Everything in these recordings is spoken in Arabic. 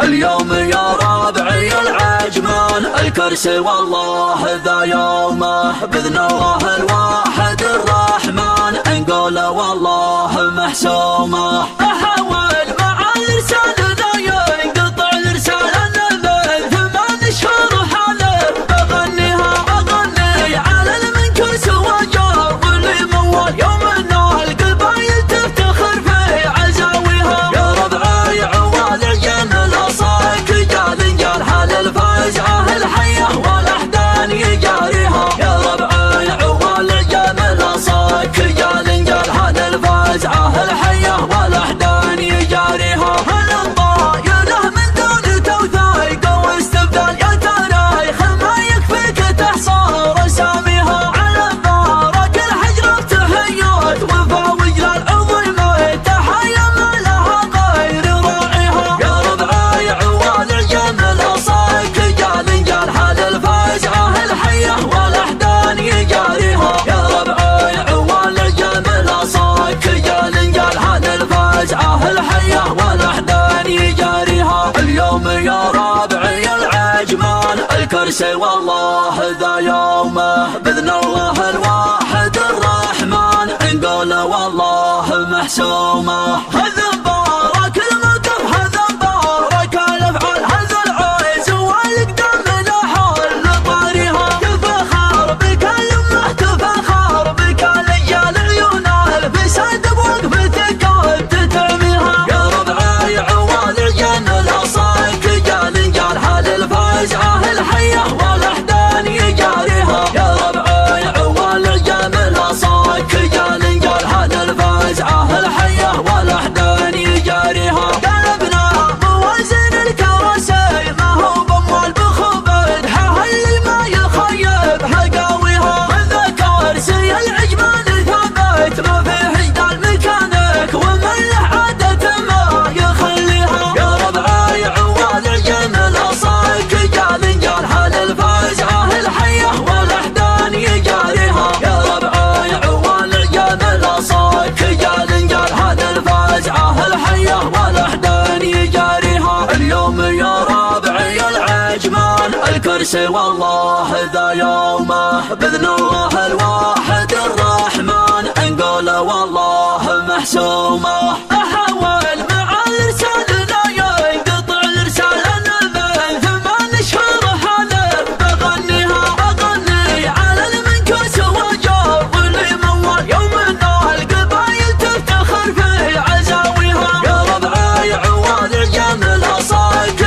اليوم يا ربعي العجمان الكرسي والله ذا يومه بإذن الله الواحد الرحمن نقول والله محسومه. أحاول مع الإرسال ذا ينقطع الإرسال من 8 شهور حالف بغنيها أغني على المنكوس وجار واللي موال يوم إنه القبايل تفتخر في عزاويها. يا ربعي عوال الجمل صاك جال حال الفزعة الحية والأحدان يجاريها. يا ربعي عوال الجمل صاك جال حال الفزعة الحية والأحدان يجاريها. الضايله من دون توثيق واستبدال يا تاريخ ما يكفيك تحصار اساميها. على بارك الحجر بتحيات وفا وجلال عظيمه تحيا ما لها غير راعيها. يا ربعي عوال الجمل صاك جال حال الفزعة الحية والأحدان يجاريها. يا ربعي عوال الجمل صاك جال حال الفزعة الحية والأحدان يجاريها. اليوم يا ربعي العجمان الكرسي والله ذا يومه بإذن الله الواحد الرحمن نقول والله محسومه. هذا مبارك الموقف هذا مبارك الافعال هذا العز والقدام لحال طاريها. تفخر بك الامه تفخر بك الرجال عيونه الفساد بوقفتك تتعميها. يا ربعي عوال الجمل صاك جال حال الفزعه الحيه والاحدان يجاريها. يا ربعي عوال الجمل صاك جال حال الفزعه الحيه والاحدان يجاريها. قلبنا موازن الكراسي ما هو بموال بخبد اللي ما يخيب حقاويها. هذا كرسي العجمان ثابت ما في حجدال مكانك ومن له عادة ما يخليها. يا ربعي عوال الجمل صاك جال حال الفزعه الحيه والاحدان يجاريها. يا ربعي عوال الجمل صاك جال حال الفزعه الحيه والاحدان يجاريها. اليوم يا ربعي العجمان الكرسي والله ذا يومه بإذن الله الواحد الرحمن نقول والله محسومه. أحاول مع الإرسال لا ينقطع الإرسال من 8 شهور حالف بغنيها أغني على المنكوس وجار واللي موال يوم إنه القبايل تفتخر في عزاويها. يا ربعي عوال الجمل صاك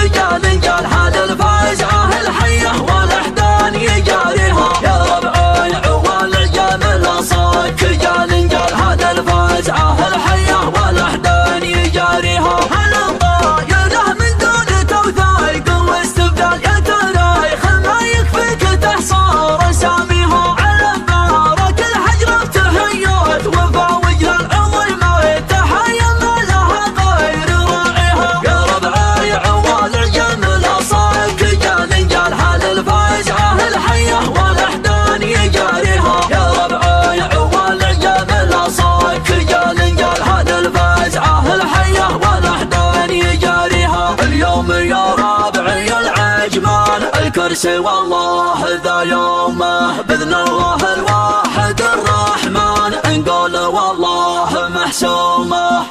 جال حال الفزعه الحيه والاحدان يجاريها. يا ربعي عوال الجمل صاك جال حال الفزعه الحيه والاحدان يجاريها. الضايله من دون توثيق واستبدال يا تاريخ ما يكفيك تحصار اساميها. على بارك الحجر بتحيات وفا وجلال عظيمه تحيا ما لها غير راعيها. يا ربعي عوال الجمل صاك جال حال الفزعه الحيه والاحدان يجاريها. يا ربعي عوال الجمل صاك جال حال الفزعه الحيه والاحدان يجاريها. اليوم يا ربعي العجمان الكرسي والله ذا يومه بإذن الله الواحد الرحمن نقول والله محسومه.